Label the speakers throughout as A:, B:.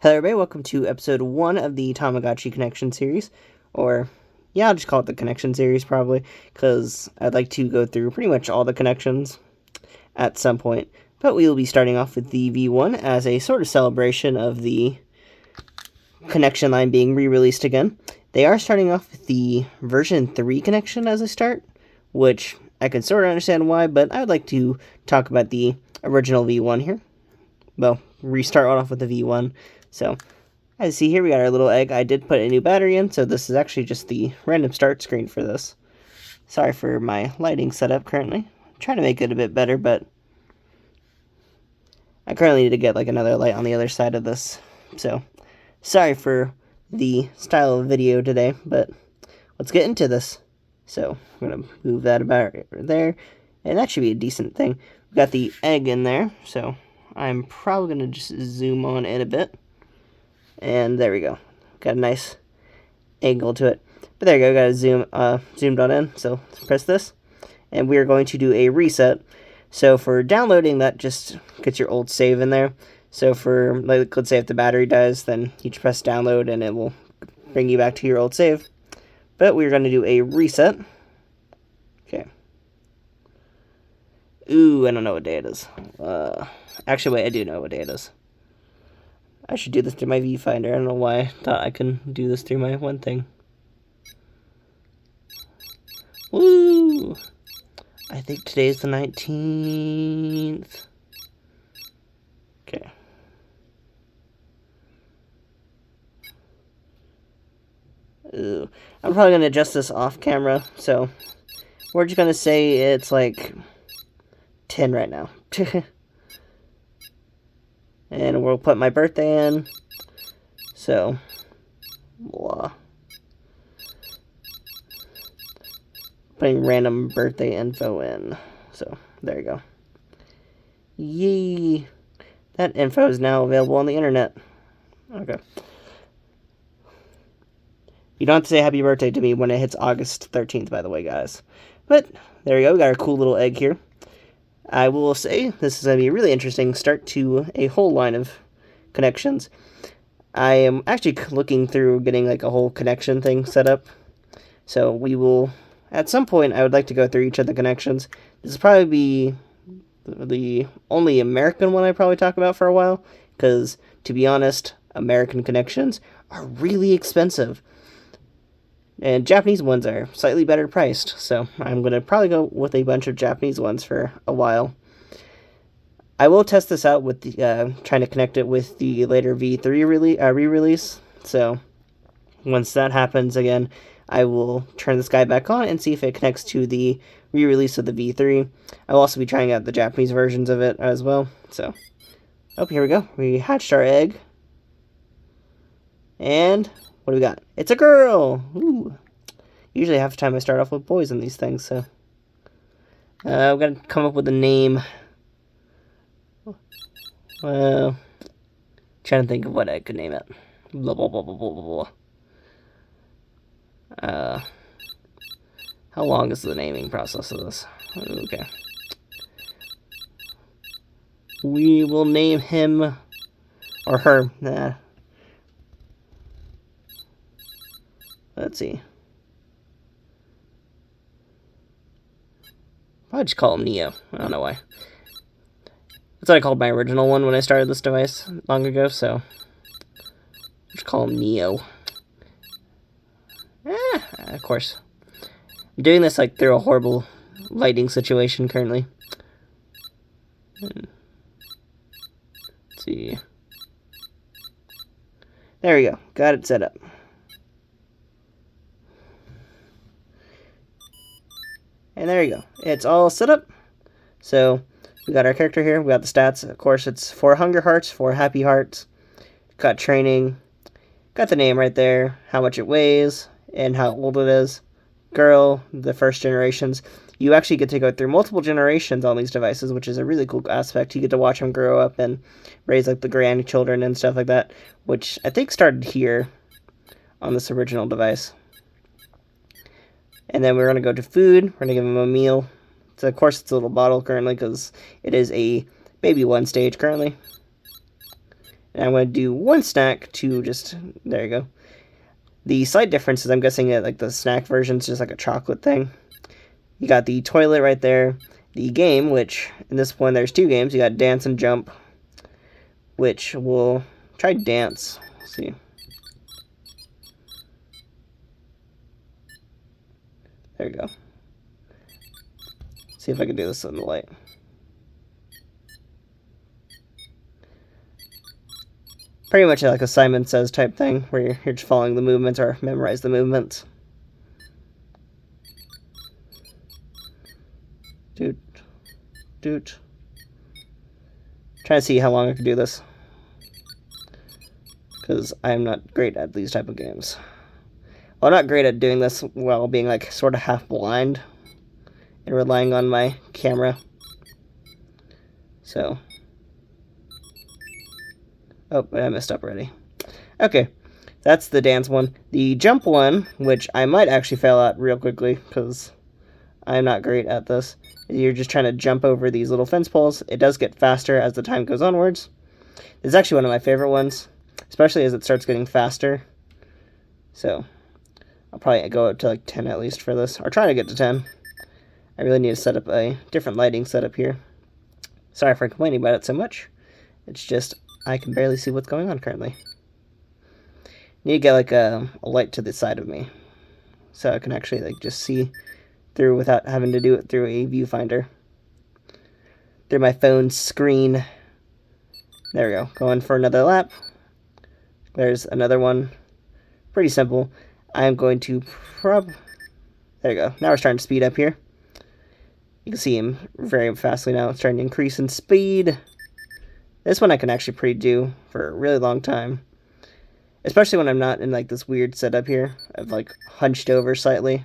A: Hello everybody, welcome to episode 1 of the Tamagotchi Connection series, or, yeah, I'll just call it the Connection series probably, because I'd like to go through pretty much all the connections at some point, but we will be starting off with the V1 as a sort of celebration of the connection line being re-released again. They are starting off with the version 3 connection as a start, which I can sort of understand why, but I would like to talk about the original V1 here. Well, restart off with the V1. So, as you see here, we got our little egg. I did put a new battery in, so this is actually just the random start screen for this. Sorry for my lighting setup currently. I'm trying to make it a bit better, but I currently need to get like another light on the other side of this. So, sorry for the style of video today, but let's get into this. So, I'm going to move that about right there, and that should be a decent thing. We've got the egg in there, so I'm probably going to just zoom on in a bit. And there we go. Got a nice angle to it. But there you go, got a zoomed on in. So let's press this. And we are going to do a reset. So for downloading, that just gets your old save in there. So for, like, let's say if the battery dies, then you just press download and it will bring you back to your old save. But we're going to do a reset. Okay. Ooh, I don't know what day it is. Actually, wait, I do know what day it is. I should do this through my viewfinder. I don't know why I thought I can do this through my one thing. Woo! I think today's the 19th. Okay. Ooh. I'm probably going to adjust this off camera, so we're just going to say it's like 10 right now. And we'll put my birthday in. So, blah. Putting random birthday info in. So, there you go. Yay! That info is now available on the internet. Okay. You don't have to say happy birthday to me when it hits August 13th, by the way, guys. But, there you go. We got our cool little egg here. I will say this is going to be a really interesting start to a whole line of connections. I am actually looking through getting like a whole connection thing set up. So we will, at some point, I would like to go through each of the connections. This will probably be the only American one I probably talk about for a while. Because, to be honest, American connections are really expensive. And Japanese ones are slightly better priced, so I'm going to probably go with a bunch of Japanese ones for a while. I will test this out with the, trying to connect it with the later V3 re-release, so once that happens again, I will turn this guy back on and see if it connects to the re-release of the V3. I'll also be trying out the Japanese versions of it as well, so, oh, here we go. We hatched our egg, and what do we got? It's a girl! Ooh. Usually half the time I start off with boys in these things, so. I've got to come up with a name. Well, trying to think of what I could name it. Blah, blah, blah, blah, blah, blah, blah. How long is the naming process of this? Okay. We will name him, or her, let's see. I'll just call him Neo. I don't know why. That's what I called my original one when I started this device long ago, so just call him Neo. Of course. I'm doing this like through a horrible lighting situation currently. Let's see. There we go. Got it set up. And there you go. It's all set up. So, we got our character here. We got the stats. Of course, it's 4 hunger hearts, 4 happy hearts. Got training. Got the name right there. How much it weighs. And how old it is. Girl. The first generations. You actually get to go through multiple generations on these devices, which is a really cool aspect. You get to watch them grow up and raise like the grandchildren and stuff like that. Which I think started here on this original device. And then we're going to go to food. We're going to give him a meal. So, of course, it's a little bottle currently because it is a baby one stage currently. And I'm going to do one snack to just, there you go. The slight difference is I'm guessing that like the snack version is just like a chocolate thing. You got the toilet right there. The game, which in this one there's 2 games. You got dance and jump, which we'll try dance. Let's see. There you go. See if I can do this in the light. Pretty much like a Simon Says type thing, where you're just following the movements or memorize the movements. Doot. Doot. Trying to see how long I can do this, because I'm not great at these type of games. Well, I'm not great at doing this while being like sort of half blind and relying on my camera. So, oh, I messed up already. Okay, that's the dance one. The jump one, which I might actually fail at real quickly because I'm not great at this. You're just trying to jump over these little fence poles. It does get faster as the time goes onwards. It's actually one of my favorite ones, especially as it starts getting faster. So, I'll probably go up to like 10 at least for this, or try to get to 10. I really need to set up a different lighting setup here. Sorry for complaining about it so much. It's just, I can barely see what's going on currently. Need to get like a light to the side of me, so I can actually like just see through without having to do it through a viewfinder. Through my phone's screen. There we go. Going for another lap. There's another one. Pretty simple. I'm going to there you go. Now we're starting to speed up here. You can see him very fastly now. It's starting to increase in speed. This one I can actually do for a really long time. Especially when I'm not in like this weird setup here. I've like hunched over slightly.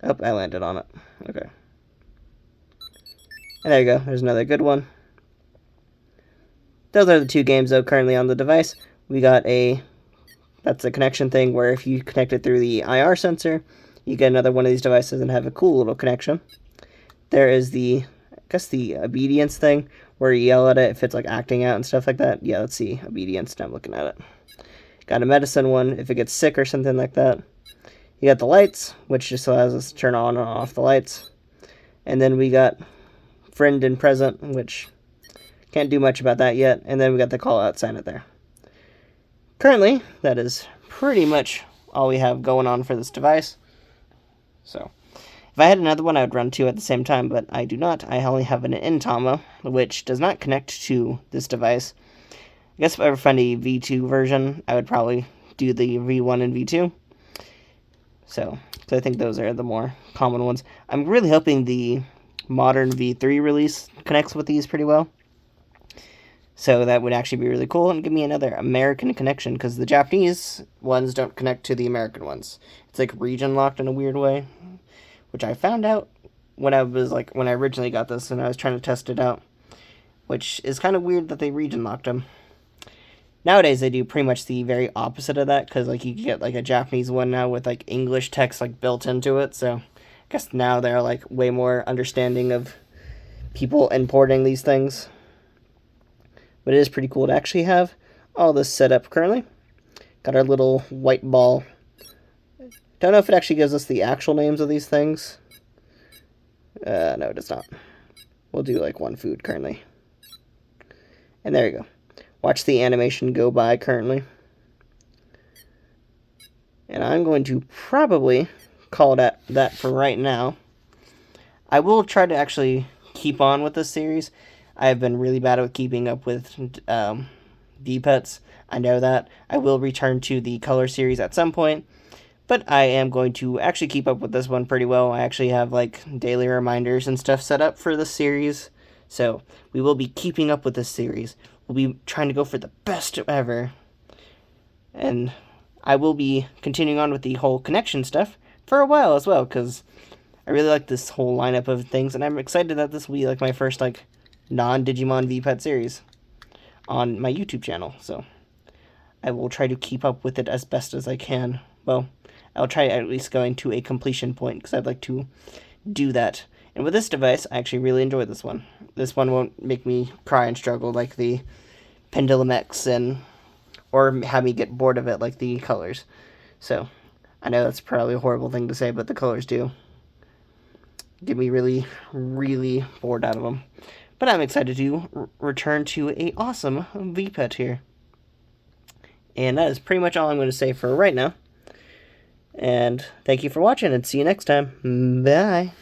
A: Oh, I landed on it. Okay. And there you go. There's another good one. Those are the 2 games though currently on the device. We got that's a connection thing where if you connect it through the IR sensor, you get another one of these devices and have a cool little connection. There is the, I guess the obedience thing, where you yell at it if it's like acting out and stuff like that. Yeah, let's see, obedience, now I'm looking at it. Got a medicine one, if it gets sick or something like that. You got the lights, which just allows us to turn on and off the lights. And then we got friend and present, which can't do much about that yet. And then we got the call out sign it there. Currently, that is pretty much all we have going on for this device. So, if I had another one, I would run 2 at the same time, but I do not. I only have an Intama, which does not connect to this device. I guess if I ever find a V2 version, I would probably do the V1 and V2. So I think those are the more common ones. I'm really hoping the modern V3 release connects with these pretty well. So that would actually be really cool and give me another American connection, because the Japanese ones don't connect to the American ones. It's like region locked in a weird way, which I found out when I originally got this and I was trying to test it out, which is kind of weird that they region locked them. Nowadays they do pretty much the very opposite of that, because like you get like a Japanese one now with like English text like built into it. So I guess now they're like way more understanding of people importing these things. But it is pretty cool to actually have all this set up currently. Got our little white ball. Don't know if it actually gives us the actual names of these things. No, it does not. We'll do like one food currently. And there you go. Watch the animation go by currently. And I'm going to probably call it that for right now. I will try to actually keep on with this series. I've been really bad at keeping up with V-Pets. I know that. I will return to the color series at some point. But I am going to actually keep up with this one pretty well. I actually have like daily reminders and stuff set up for this series. So we will be keeping up with this series. We'll be trying to go for the best ever. And I will be continuing on with the whole connection stuff for a while as well, because I really like this whole lineup of things. And I'm excited that this will be like my first like non-Digimon V-Pet series on my YouTube channel. So I will try to keep up with it as best as I can. Well, I'll try at least going to a completion point, because I'd like to do that. And with this device, I actually really enjoy this one. This one won't make me cry and struggle like the Pendulum X or have me get bored of it like the colors. So, I know that's probably a horrible thing to say, but the colors do get me really, really bored out of them. But I'm excited to return to a awesome V-Pet here. And that is pretty much all I'm going to say for right now. And thank you for watching, and see you next time. Bye.